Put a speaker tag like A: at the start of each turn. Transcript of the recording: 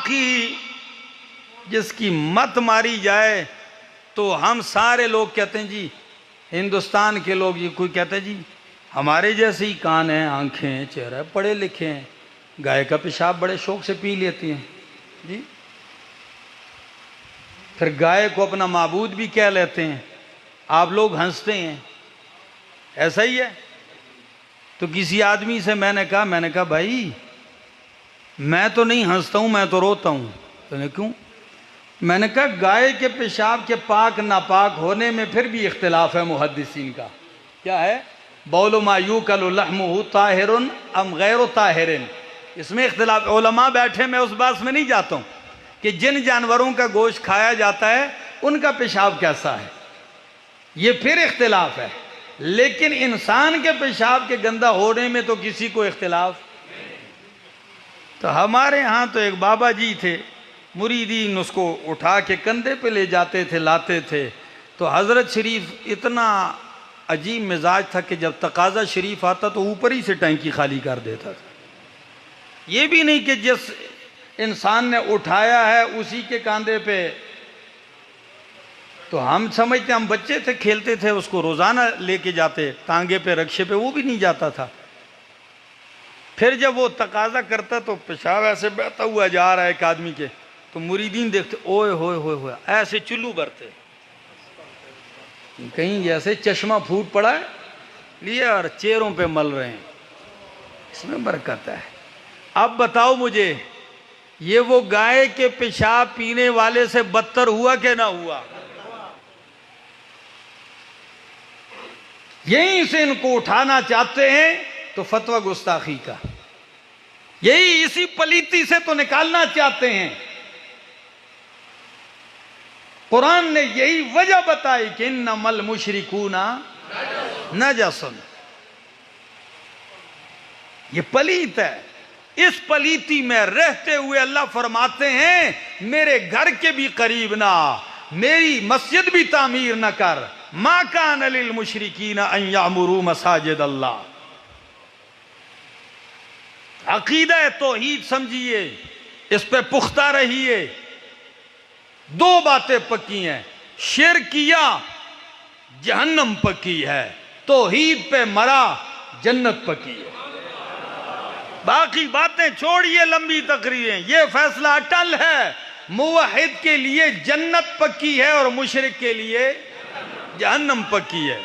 A: باقی جس کی مت ماری جائے تو ہم سارے لوگ کہتے ہیں جی ہندوستان کے لوگ، یہ کوئی کہتا ہے جی ہمارے جیسے ہی کان ہیں، آنکھیں ہیں، چہرہ ہے، پڑھے لکھے ہیں، گائے کا پیشاب بڑے شوق سے پی لیتی ہیں جی، پھر گائے کو اپنا معبود بھی کہہ لیتے ہیں، آپ لوگ ہنستے ہیں، ایسا ہی ہے۔ تو کسی آدمی سے میں نے کہا بھائی میں تو نہیں ہنستا ہوں، میں تو روتا ہوں۔ تو نے کیوں؟ میں نے کہا گائے کے پیشاب کے پاک ناپاک ہونے میں پھر بھی اختلاف ہے محدثین کا۔ کیا ہے؟ بول ما یوکل لحمہ طاہر ام غیر طاہر، اس میں اختلاف۔ علماء بیٹھے، میں اس بات میں نہیں جاتا ہوں کہ جن جانوروں کا گوشت کھایا جاتا ہے ان کا پیشاب کیسا ہے، یہ پھر اختلاف ہے، لیکن انسان کے پیشاب کے گندا ہونے میں تو کسی کو اختلاف۔ تو ہمارے ہاں تو ایک بابا جی تھے، مریدین اس کو اٹھا کے کندھے پہ لے جاتے تھے، لاتے تھے، تو حضرت شریف اتنا عجیب مزاج تھا کہ جب تقاضا شریف آتا تو اوپر ہی سے ٹینکی خالی کر دیتا تھا۔ یہ بھی نہیں کہ جس انسان نے اٹھایا ہے اسی کے کاندھے پہ، تو ہم سمجھتے، ہم بچے تھے کھیلتے تھے، اس کو روزانہ لے کے جاتے ٹانگے پہ رکشے پہ، وہ بھی نہیں جاتا تھا۔ پھر جب وہ تقاضا کرتا تو پیشاب ایسے بہتا ہوا جا رہا ہے ایک آدمی کے، تو مریدین دیکھتے، اوئے ہوئے ہوئے ہوئے، ایسے چلو برتے، کہیں جیسے چشمہ پھوٹ پڑا ہے لیے اور چہروں پہ مل رہے ہیں، اس میں برکت ہے۔ اب بتاؤ مجھے، یہ وہ گائے کے پیشاب پینے والے سے بدتر ہوا کہ نہ ہوا؟ یہیں سے ان کو اٹھانا چاہتے ہیں تو فتویٰ گستاخی کا، یہی اسی پلیتی سے تو نکالنا چاہتے ہیں۔ قرآن نے یہی وجہ بتائی کہ انما المشرکون نجس، یہ پلیت ہے۔ اس پلیتی میں رہتے ہوئے اللہ فرماتے ہیں میرے گھر کے بھی قریب نہ، میری مسجد بھی تعمیر نہ کر۔ ما کان للمشرکین ان یعمروا مساجد اللہ۔ عقیدہ توحید سمجھیے، اس پہ پختہ رہیے۔ دو باتیں پکی ہیں، شرک کیا جہنم پکی ہے، توحید پہ مرا جنت پکی ہے۔ باقی باتیں چھوڑیے، لمبی تقریریں، یہ فیصلہ اٹل ہے، موحد کے لیے جنت پکی ہے اور مشرک کے لیے جہنم پکی ہے۔